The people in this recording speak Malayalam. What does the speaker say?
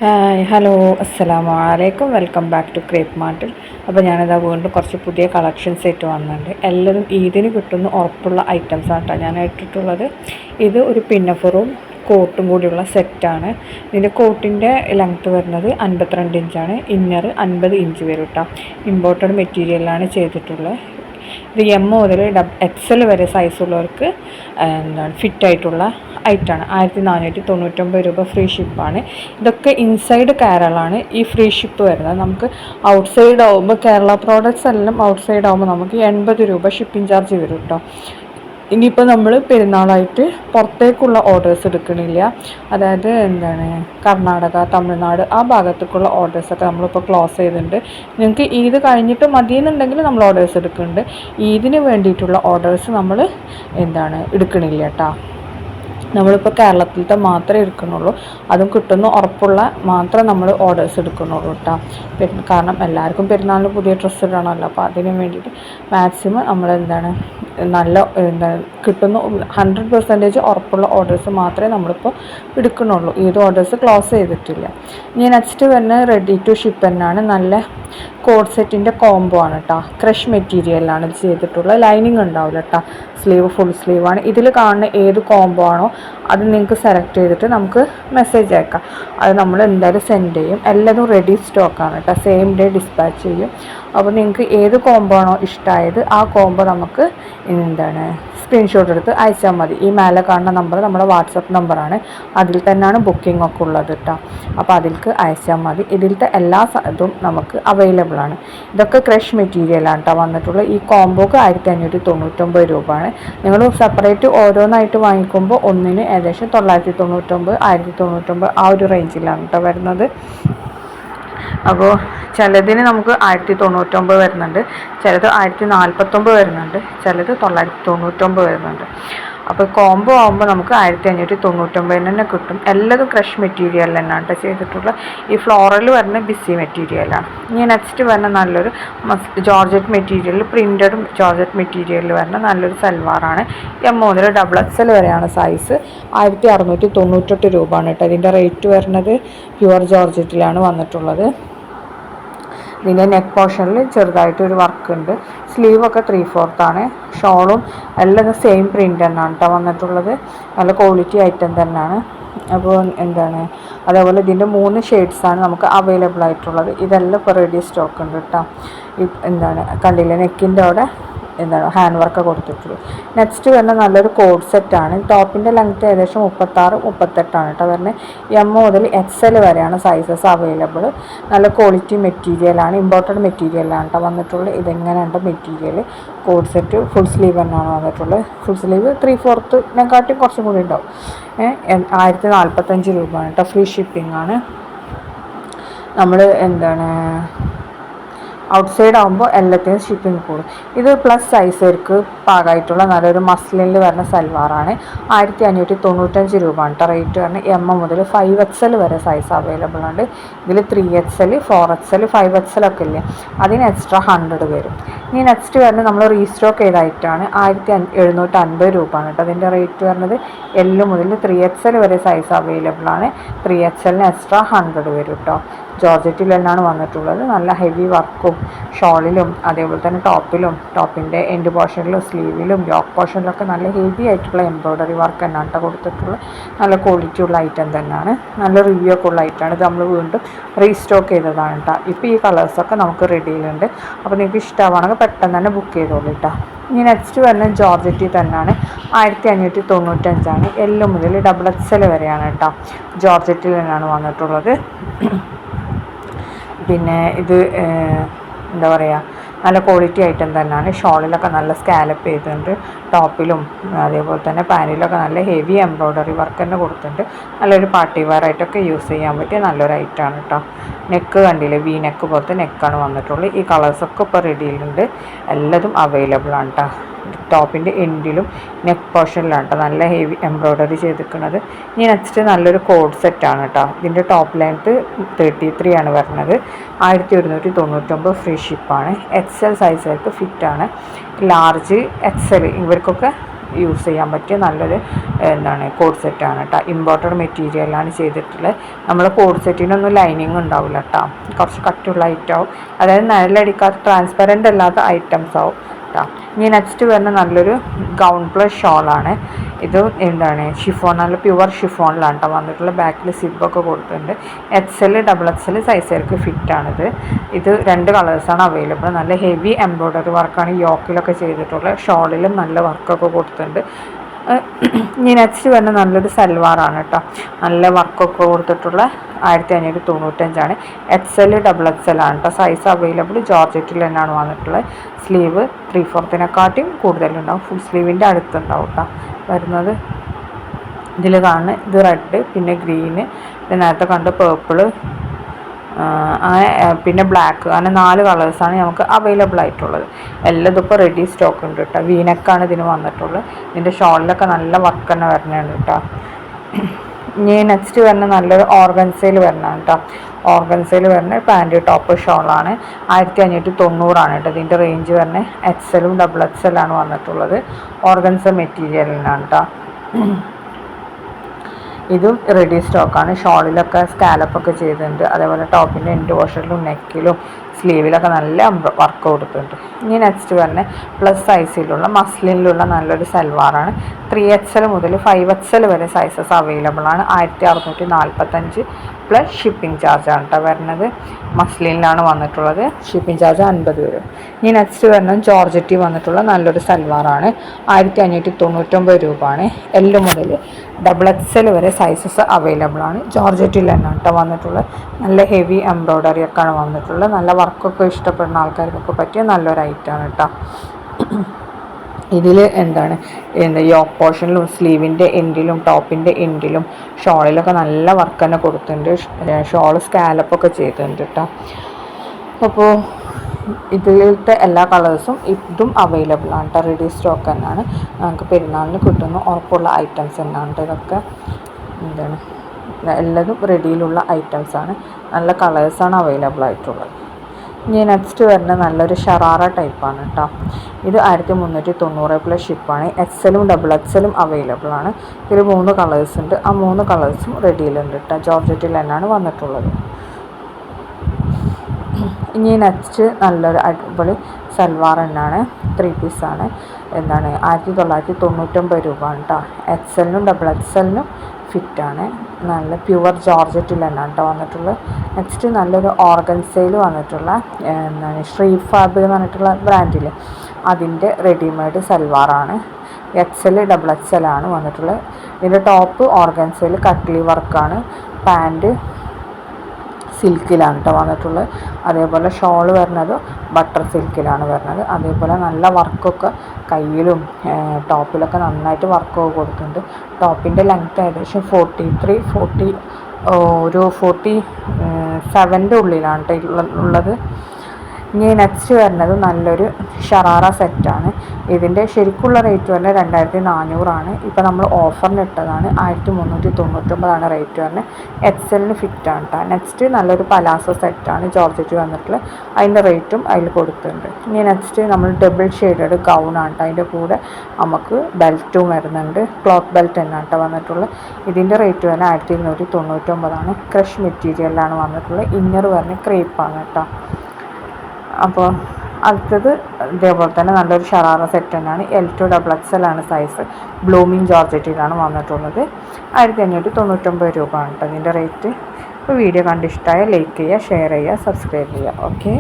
ഹായ് ഹലോ അസ്സലാമു അലൈക്കും വെൽക്കം ബാക്ക് ടു ക്രേപ്പ് മാർട്ടിൽ. അപ്പോൾ ഞാനിതാ വീണ്ടും കുറച്ച് പുതിയ കളക്ഷൻസ് ആയിട്ട് വന്നിട്ടുണ്ട്. എല്ലാവരും ഈദിന് കിട്ടുന്ന ഉറപ്പുള്ള ഐറ്റംസ് ആട്ടോ ഞാൻ ഇട്ടിട്ടുള്ളത്. ഇത് ഒരു പിന്നഫറും കോട്ടും കൂടിയുള്ള സെറ്റാണ്. ഇതിൻ്റെ കോട്ടിൻ്റെ ലെങ്ത്ത് വരുന്നത് 52 ഇഞ്ചാണ്. ഇന്നർ 50 ഇഞ്ച് വരും കേട്ടോ. ഇമ്പോർട്ടഡ് മെറ്റീരിയലാണ് ചെയ്തിട്ടുള്ളത്. ഇത് എം മുതൽ എക്സൽ വരെ സൈസുള്ളവർക്ക് ഫിറ്റായിട്ടുള്ള ഐറ്റാണ്. 1499 രൂപ ഫ്രീ ഷിപ്പാണ്. ഇതൊക്കെ ഇൻസൈഡ് കേരളമാണ് ഈ ഫ്രീ ഷിപ്പ് വരുന്നത്. നമുക്ക് ഔട്ട്സൈഡ് ആകുമ്പോൾ കേരള പ്രോഡക്റ്റ്സ് എല്ലാം ഔട്ട്സൈഡ് ആകുമ്പോൾ നമുക്ക് 80 രൂപ ഷിപ്പിംഗ് ചാർജ് വരും കേട്ടോ. ഇനിയിപ്പോൾ നമ്മൾ പെരുന്നാളായിട്ട് പുറത്തേക്കുള്ള ഓർഡേഴ്സ് എടുക്കണില്ല. അതായത് കർണാടക, തമിഴ്നാട് ആ ഭാഗത്തേക്കുള്ള ഓർഡേഴ്സൊക്കെ നമ്മളിപ്പോൾ ക്ലോസ് ചെയ്തിട്ടുണ്ട്. നിങ്ങൾക്ക് ഈദ് കഴിഞ്ഞിട്ട് മതിയെന്നുണ്ടെങ്കിൽ നമ്മൾ ഓർഡേഴ്സ് എടുക്കുന്നുണ്ട്. ഈദിന് വേണ്ടിയിട്ടുള്ള ഓർഡേഴ്സ് നമ്മൾ എടുക്കണില്ല കേട്ടോ. നമ്മളിപ്പോൾ കേരളത്തിലത്തെ മാത്രമേ എടുക്കുന്നുള്ളൂ. അതും കിട്ടുന്ന ഉറപ്പുള്ള മാത്രമേ നമ്മൾ ഓർഡേഴ്സ് എടുക്കുന്നുള്ളൂ കേട്ടോ. കാരണം എല്ലാവർക്കും പെരുന്നാളിന് പുതിയ ഡ്രസ്സ് ഇടണമല്ലോ. അപ്പോൾ അതിന് വേണ്ടിയിട്ട് മാക്സിമം നമ്മൾ നല്ല കിട്ടുന്ന 100% ഉറപ്പുള്ള ഓർഡേഴ്സ് മാത്രമേ നമ്മളിപ്പോൾ എടുക്കുന്നുള്ളൂ. ഏത് ഓർഡേഴ്സ് ക്ലോസ് ചെയ്തിട്ടില്ല. ഇനി നെക്സ്റ്റ് വരുന്നത് റെഡി ടു ഷിപ്പ് തന്നെയാണ്. നല്ല കോഡ് സെറ്റിൻ്റെ കോംബോ ആണ് കേട്ടോ. ക്രഷ് മെറ്റീരിയലാണ് ഇത് ചെയ്തിട്ടുള്ളത്. ലൈനിങ് ഉണ്ടാവില്ല കേട്ടോ. സ്ലീവ് ഫുൾ സ്ലീവാണ്. ഇതിൽ കാണുന്ന ഏത് കോംബോ ആണോ അത് നിങ്ങൾക്ക് സെലക്ട് ചെയ്തിട്ട് നമുക്ക് മെസ്സേജ് അയക്കാം. അത് നമ്മൾ എന്തായാലും സെൻഡ് ചെയ്യും. എല്ലാതും റെഡി സ്റ്റോക്കാണ് കേട്ടോ. സെയിം ഡേ ഡിസ്പാച്ച് ചെയ്യും. അപ്പോൾ നിങ്ങൾക്ക് ഏത് കോംബോ ആണോ ഇഷ്ടമായത് ആ കോംബോ നമുക്ക് സ്ക്രീൻഷോട്ട് എടുത്ത് അയച്ചാൽ മതി. ഈ മേലെ കാണുന്ന നമ്പർ നമ്മുടെ വാട്സപ്പ് നമ്പറാണ്. അതിൽ തന്നെയാണ് ബുക്കിംഗ് ഒക്കെ ഉള്ളത് കേട്ടോ. അപ്പോൾ അതിലേക്ക് അയച്ചാൽ മതി. ഇതിലത്തെ എല്ലാ ഇതും നമുക്ക് അവൈലബിൾ ആണ്. ഇതൊക്കെ ക്രഷ് മെറ്റീരിയലാണ് കേട്ടോ വന്നിട്ടുള്ളത്. ഈ കോംബോക്ക് 1599 രൂപയാണ്. നിങ്ങൾ സെപ്പറേറ്റ് ഓരോന്നായിട്ട് വാങ്ങിക്കുമ്പോൾ ഒന്നിന് ഏകദേശം 999, 1099 ആ ഒരു റേഞ്ചിലാണ് കേട്ടോ വരുന്നത്. അപ്പോൾ ചിലതിന് നമുക്ക് 1099 വരുന്നുണ്ട്, ചിലത് 1049 വരുന്നുണ്ട്, ചിലത് 999 വരുന്നുണ്ട്. അപ്പോൾ കോംബോ ആകുമ്പോൾ നമുക്ക് 1599 തന്നെ കിട്ടും. എല്ലാതും ക്രഷ് മെറ്റീരിയൽ തന്നെയാണ് കേട്ടോ ചെയ്തിട്ടുള്ള. ഈ ഫ്ലോറൽ വരുന്ന ബിസി മെറ്റീരിയലാണ്. ഇനി നെക്സ്റ്റ് വരുന്ന നല്ലൊരു ജോർജറ്റ് മെറ്റീരിയൽ, പ്രിൻറ്റഡ് ജോർജറ്റ് മെറ്റീരിയലിൽ വരുന്ന നല്ലൊരു സൽവാറാണ്. എം മുതൽ XXL വരെയാണ് സൈസ്. 1698 രൂപയാണ് കേട്ടോ. ഇതിൻ്റെ റേറ്റ് വരുന്നത് പ്യുവർ ജോർജറ്റിലാണ് വന്നിട്ടുള്ളത്. ഇതിൻ്റെ നെക്ക് പോർഷനിൽ ചെറുതായിട്ടൊരു വർക്ക് ഉണ്ട്. സ്ലീവൊക്കെ 3/4 ആണ്. ഷോളും എല്ലാം സെയിം പ്രിൻ്റ് തന്നെയാണ് കേട്ടോ വന്നിട്ടുള്ളത്. നല്ല ക്വാളിറ്റി ഐറ്റം തന്നെയാണ്. അപ്പോൾ അതേപോലെ ഇതിൻ്റെ 3 ഷെയ്ഡ്സാണ് നമുക്ക് അവൈലബിൾ ആയിട്ടുള്ളത്. ഇതെല്ലാം ഇപ്പോൾ റെഡി സ്റ്റോക്ക് ഉണ്ട് കേട്ടോ. കണ്ടില്ലേ നെക്കിൻ്റെ അവിടെ ഹാൻഡ് വർക്ക് കൊടുത്തിട്ടുള്ളത്. നെക്സ്റ്റ് വരുന്ന നല്ലൊരു കോഡ് സെറ്റാണ്. ടോപ്പിൻ്റെ ലെങ്ത്ത് ഏകദേശം 36, 38 കേട്ടോ വരുന്നത്. എം മുതൽ XL വരെയാണ് സൈസസ് അവൈലബിൾ. നല്ല ക്വാളിറ്റി മെറ്റീരിയലാണ്, ഇമ്പോർട്ടഡ് മെറ്റീരിയലാണ് കേട്ടോ വന്നിട്ടുള്ളത്. ഇതെങ്ങനെയുണ്ട് മെറ്റീരിയൽ? കോഡ് സെറ്റ് ഫുൾ സ്ലീവ് തന്നെയാണ് വന്നിട്ടുള്ളത്. ഫുൾ സ്ലീവ് 3/4 കുറച്ചും കൂടി ഉണ്ടാവും. 1045 രൂപയാണ് കേട്ടോ. ഫ്രീ ഷിപ്പിംഗ് ആണ്. നമ്മൾ ഔട്ട്സൈഡ് ആകുമ്പോൾ എല്ലാത്തിനും ഷിപ്പിംഗ് കൂടും. ഇത് പ്ലസ് സൈസുകാർക്ക് പാകമായിട്ടുള്ള നല്ലൊരു മസ്ലിനിൽ വരുന്ന സൽവാറാണ്. 1595 രൂപയാണ് കേട്ടോ റേറ്റ് വരുന്നത്. എം മുതൽ 5XL വരെ സൈസ് അവൈലബിൾ ഉണ്ട്. ഇതിൽ 3XL, 4XL, 5XL ഒക്കെ ഇല്ലേ, അതിന് എക്സ്ട്രാ 100 വരും. ഇനി നെക്സ്റ്റ് വരുന്നത് നമ്മൾ റീസ്റ്റോക്ക് ചെയ്തായിട്ടാണ്. 1750 രൂപയാണ് കേട്ടോ അതിൻ്റെ റേറ്റ് വരുന്നത്. L മുതൽ 3XL വരെ സൈസ് അവൈലബിൾ ആണ്. 3XLന് എക്സ്ട്രാ 100 വരും കേട്ടോ. ജോർജറ്റിൽ തന്നെയാണ് വന്നിട്ടുള്ളത്. നല്ല ഹെവി വർക്കും ഷോളിലും അതേപോലെ തന്നെ ടോപ്പിൻ്റെ എൻഡ് പോർഷനിലും സ്ലീവിലും യോക്ക് പോർഷനിലൊക്കെ നല്ല ഹെവി ആയിട്ടുള്ള എംബ്രോയ്ഡറി വർക്ക് തന്നെയാണ് കേട്ടോ കൊടുത്തിട്ടുള്ളത്. നല്ല ക്വാളിറ്റി ഉള്ള ഐറ്റം തന്നെയാണ്. നല്ല റിവ്യൂ ഒക്കെ ഉള്ള ഐറ്റമാണ്. ഇത് നമ്മൾ വീണ്ടും റീസ്റ്റോക്ക് ചെയ്തതാണ് കേട്ടോ. ഇപ്പോൾ ഈ കളേഴ്സൊക്കെ നമുക്ക് റെഡിയിലുണ്ട്. അപ്പോൾ നിങ്ങൾക്ക് ഇഷ്ടമാണെങ്കിൽ പെട്ടെന്ന് തന്നെ ബുക്ക് ചെയ്തോളൂ കേട്ടോ. ഇനി നെക്സ്റ്റ് വരുന്നത് ജോർജറ്റിൽ തന്നെയാണ്. 1595 L മുതൽ XXL വരെയാണ് കേട്ടോ. ജോർജറ്റിൽ തന്നെയാണ് വന്നിട്ടുള്ളത്. പിന്നെ ഇത് നല്ല ക്വാളിറ്റി ഐറ്റം തന്നെയാണ്. ഷോളിലൊക്കെ നല്ല സ്കാലപ്പ് ചെയ്തിട്ടുണ്ട്. ടോപ്പിലും അതേപോലെ തന്നെ പാനിലൊക്കെ നല്ല ഹെവി എംബ്രോയ്ഡറി വർക്ക് തന്നെ കൊടുത്തിട്ടുണ്ട്. നല്ലൊരു പാർട്ടി വെയർ ആയിട്ടൊക്കെ യൂസ് ചെയ്യാൻ പറ്റിയ നല്ലൊരു ഐറ്റമാണ് കേട്ടോ. നെക്ക് കണ്ടില്ലേ, വി നെക്ക് പോലത്തെ നെക്കാണ് വന്നിട്ടുള്ളത്. ഈ കളേഴ്സൊക്കെ ഇപ്പോൾ റെഡിയിലുണ്ട്. എല്ലാതും അവൈലബിൾ ആണ് കേട്ടോ. ടോപ്പിൻ്റെ എൻഡിലും നെക്ക് പോർഷനിലാണ് കേട്ടോ നല്ല ഹെവി എംബ്രോയ്ഡറി ചെയ്തിരിക്കുന്നത്. ഇനി നെക്സ്റ്റ് നല്ലൊരു കോഡ് സെറ്റാണ് കേട്ടോ. ഇതിൻ്റെ ടോപ്പ് ലെങ്ത്ത് 33 ആണ് വരുന്നത്. 1199 ഫ്രീ ഷിപ്പാണ്. XL സൈസുകാർക്ക് ഫിറ്റാണ്. ലാർജ് XL ഇവർക്കൊക്കെ യൂസ് ചെയ്യാൻ പറ്റിയ നല്ലൊരു കോഡ് സെറ്റാണ് കേട്ടോ. ഇമ്പോർട്ടഡ് മെറ്റീരിയലാണ് ചെയ്തിട്ടുള്ളത്. നമ്മൾ കോഡ് സെറ്റിനൊന്നും ലൈനിങ് ഉണ്ടാവില്ല കേട്ടോ, കുറച്ച് കട്ടിയുള്ള ഐറ്റം ആവും, അതായത് നിഴലടിക്കാത്ത ട്രാൻസ്പെറൻ്റ് അല്ലാത്ത ഐറ്റംസ് ആവും കേട്ടോ. ഇനി നെക്സ്റ്റ് വരുന്ന നല്ലൊരു ഗൗൺ പ്ലസ് ഷോളാണ്. ഇത് ഷിഫോൺ, നല്ല പ്യുവർ ഷിഫോണിലാണ് കേട്ടോ വന്നിട്ടുള്ള. ബാക്കിൽ സിബൊക്കെ കൊടുത്തിട്ടുണ്ട്. XL XXL സൈസുകാർക്ക് ഫിറ്റാണിത്. ഇത് 2 കളേഴ്സാണ് അവൈലബിൾ. നല്ല ഹെവി എംബ്രോയ്ഡറി വർക്കാണ് യോക്കിലൊക്കെ ചെയ്തിട്ടുള്ളത്. ഷോളിലും നല്ല വർക്കൊക്കെ കൊടുത്തിട്ടുണ്ട്. ഇനി നെക്സ്റ്റ് വരുന്ന നല്ലൊരു സൽവാറാണ് കേട്ടോ. നല്ല വർക്കൊക്കെ കൊടുത്തിട്ടുള്ള 1595 XL XXL ആണ് കേട്ടോ സൈസ് അവൈലബിൾ. ജോർജറ്റിൽ തന്നെയാണ് വന്നിട്ടുള്ളത്. സ്ലീവ് 3/4 കൂടുതലുണ്ടാവും. ഫുൾ സ്ലീവിൻ്റെ അടുത്തുണ്ടാവും കേട്ടോ വരുന്നത്. ഇതിൽ കാണുന്ന ഇത് റെഡ്, പിന്നെ ഗ്രീന്, പിന്നെ നേരത്തെ കണ്ട് പേർപ്പിള്, പിന്നെ ബ്ലാക്ക്, അങ്ങനെ 4 കളേഴ്സാണ് നമുക്ക് അവൈലബിൾ ആയിട്ടുള്ളത്. എല്ലാം ഇതിപ്പോൾ റെഡി സ്റ്റോക്ക് ഉണ്ട് കേട്ടോ. വീനക്കാണ് ഇതിന് വന്നിട്ടുള്ളത്. ഇതിൻ്റെ ഷോളിലൊക്കെ നല്ല വർക്ക് തന്നെ വരുന്നുണ്ട് കേട്ടോ. ഇനി നെക്സ്റ്റ് വരുന്ന നല്ലൊരു ഓർഗൻസയിൽ വരുന്നതാണ് കേട്ടോ. ഓർഗൻസയിൽ വരുന്ന പാൻറ് ടോപ്പ് ഷോളാണ്. 1590 കേട്ടോ. ഇതിൻ്റെ റേഞ്ച് വരുന്നത് XL XXL ആണ് വന്നിട്ടുള്ളത്. ഓർഗൻസ മെറ്റീരിയലിനാണ് കേട്ടോ. ഇതും റെഡി സ്റ്റോക്കാണ്. ഷോളിലൊക്കെ സ്കാലപ്പൊക്കെ ചെയ്തിട്ടുണ്ട്. അതേപോലെ ടോപ്പിൻ്റെ എൻഡ് പോർഷനിലും നെക്കിലും സ്ലീവിലൊക്കെ നല്ല വർക്ക് കൊടുത്തിട്ടുണ്ട്. ഇനി നെക്സ്റ്റ് വരുന്നത് പ്ലസ് സൈസിലുള്ള മസ്ലിനിലുള്ള നല്ലൊരു സൽവാറാണ്. 3XL മുതൽ 5XL വരെ സൈസസ് അവൈലബിൾ ആണ്. 1645 പ്ലസ് ഷിപ്പിംഗ് ചാർജാണ് കേട്ടോ വരുന്നത്. മസ്ലിനിലാണ് വന്നിട്ടുള്ളത്. ഷിപ്പിംഗ് ചാർജ് 50 വരും. ഇനി നെക്സ്റ്റ് വരുന്നത് ജോർജറ്റി വന്നിട്ടുള്ള നല്ലൊരു സൽവാറാണ്. 1599 രൂപയാണ്. L മുതൽ XXL വരെ സൈസസ് അവൈലബിൾ ആണ്. ജോർജറ്റിൽ തന്നെ കേട്ടോ വന്നിട്ടുള്ളത്. നല്ല ഹെവി എംബ്രോയ്ഡറി ഒക്കെയാണ് വന്നിട്ടുള്ളത്. നല്ല വർക്കൊക്കെ ഇഷ്ടപ്പെടുന്ന ആൾക്കാർക്കൊക്കെ പറ്റിയ നല്ലൊരു ഐറ്റമാണ് കേട്ടോ. ഇതിൽ യോക്ക് പോർഷനിലും സ്ലീവിൻ്റെ എൻഡിലും ടോപ്പിൻ്റെ എൻഡിലും ഷോളിലൊക്കെ നല്ല വർക്ക് തന്നെ കൊടുത്തിട്ടുണ്ട്. ഷോള് സ്കാലപ്പൊക്കെ ചെയ്തിട്ടുണ്ട് കേട്ടോ. അപ്പോൾ ഇതിലത്തെ എല്ലാ കളേഴ്സും ഇതും അവൈലബിൾ ആണ് കേട്ടോ. റെഡി സ്റ്റോക്ക് തന്നെയാണ്. നമുക്ക് പെരുന്നാളിന് കിട്ടുന്ന ഉറപ്പുള്ള ഐറ്റംസ് തന്നെയാണ് കേട്ടോ. ഇതൊക്കെ എല്ലാതും റെഡിയിലുള്ള ഐറ്റംസാണ്. നല്ല കളേഴ്സാണ് അവൈലബിൾ ആയിട്ടുള്ളത്. ഇനി നെക്സ്റ്റ് വരുന്ന നല്ലൊരു ഷറാറ ടൈപ്പാണ് കേട്ടോ. ഇത് 1390 പ്ലസ് ഷിപ്പാണ്. XL XXL അവൈലബിൾ ആണ്. ഇതിൽ 3 കളേഴ്സ് ഉണ്ട്. ആ 3 കളേഴ്സും റെഡിയിലുണ്ട് കേട്ടോ. ജോർജറ്റിൽ തന്നെയാണ് വന്നിട്ടുള്ളത്. ഇനി നെക്സ്റ്റ് നല്ലൊരു അടിപൊളി സൽവാർ തന്നെയാണ്. 3 പീസാണ്. 1999 രൂപയാണ് കേട്ടോ. XL XXL ഫിറ്റാണ്. നല്ല പ്യുവർ ജോർജറ്റിൽ തന്നെയാണ് കേട്ടോ വന്നിട്ടുള്ളത്. നെക്സ്റ്റ് നല്ലൊരു ഓർഗൻസയിൽ വന്നിട്ടുള്ള ശ്രീ ഫാബ് എന്ന് പറഞ്ഞിട്ടുള്ള ബ്രാൻഡിൽ അതിൻ്റെ റെഡിമെയ്ഡ് സൽവാറാണ്. XL XXL ആണ് വന്നിട്ടുള്ളത്. ഇതിൻ്റെ ടോപ്പ് ഓർഗൻസയിൽ കട്ട്ലി വർക്കാണ്. പാൻറ്റ് സിൽക്കിലാണ് കേട്ടോ വന്നിട്ടുള്ളത്. അതേപോലെ ഷോള് വരുന്നത് ബട്ടർ സിൽക്കിലാണ് വരുന്നത്. അതേപോലെ നല്ല വർക്കൊക്കെ കയ്യിലും ടോപ്പിലൊക്കെ നന്നായിട്ട് വർക്കൊക്കെ കൊടുത്തിട്ടുണ്ട്. ടോപ്പിൻ്റെ ലെങ്ത്ത് ഏകദേശം 47 ഉള്ളിലാണ് കേട്ടോ ഉള്ളത്. ഇനി നെക്സ്റ്റ് വരുന്നത് നല്ലൊരു ഷറാറ സെറ്റാണ്. ഇതിൻ്റെ ശരിക്കുള്ള റേറ്റ് വരുന്നത് 2400 ഇപ്പോൾ നമ്മൾ ഓഫറിന് ഇട്ടതാണ്. 1399 റേറ്റ് വരുന്നത്. XL ഫിറ്റാണ് കേട്ടോ. നെക്സ്റ്റ് നല്ലൊരു പലാസോ സെറ്റാണ് ജോർജറ്റ് വന്നിട്ടുള്ളത്. അതിൻ്റെ റേറ്റും അതിൽ കൊടുത്തിട്ടുണ്ട്. ഇനി നെക്സ്റ്റ് നമ്മൾ ഡബിൾ ഷെയ്ഡഡ് ഗൗണാണ് കേട്ടോ. അതിൻ്റെ കൂടെ നമുക്ക് ബെൽറ്റും വരുന്നുണ്ട്. ക്ലോത്ത് ബെൽറ്റ് തന്നെയാണ് കേട്ടോ വന്നിട്ടുള്ളത്. ഇതിൻ്റെ റേറ്റ് വരുന്നത് 1299. ക്രഷ് മെറ്റീരിയലാണ് വന്നിട്ടുള്ളത്. ഇന്നർ വരുന്നത് ക്രേപ്പാണ് കേട്ടോ. അപ്പോൾ അടുത്തത് ഇതേപോലെ തന്നെ നല്ലൊരു ഷറാറ സെറ്റ് തന്നെയാണ്. L2 XXL ആണ് സൈസ്. ബ്ലൂമിങ് ജോർജറ്റിലാണ് വന്നിട്ടുള്ളത്. 1599 രൂപയാണ് കേട്ടോ ഇതിൻ്റെ റേറ്റ്. അപ്പോൾ വീഡിയോ കണ്ടിഷ്ടമായ ലൈക്ക് ചെയ്യുക, ഷെയർ ചെയ്യുക, സബ്സ്ക്രൈബ് ചെയ്യുക. ഓക്കെ.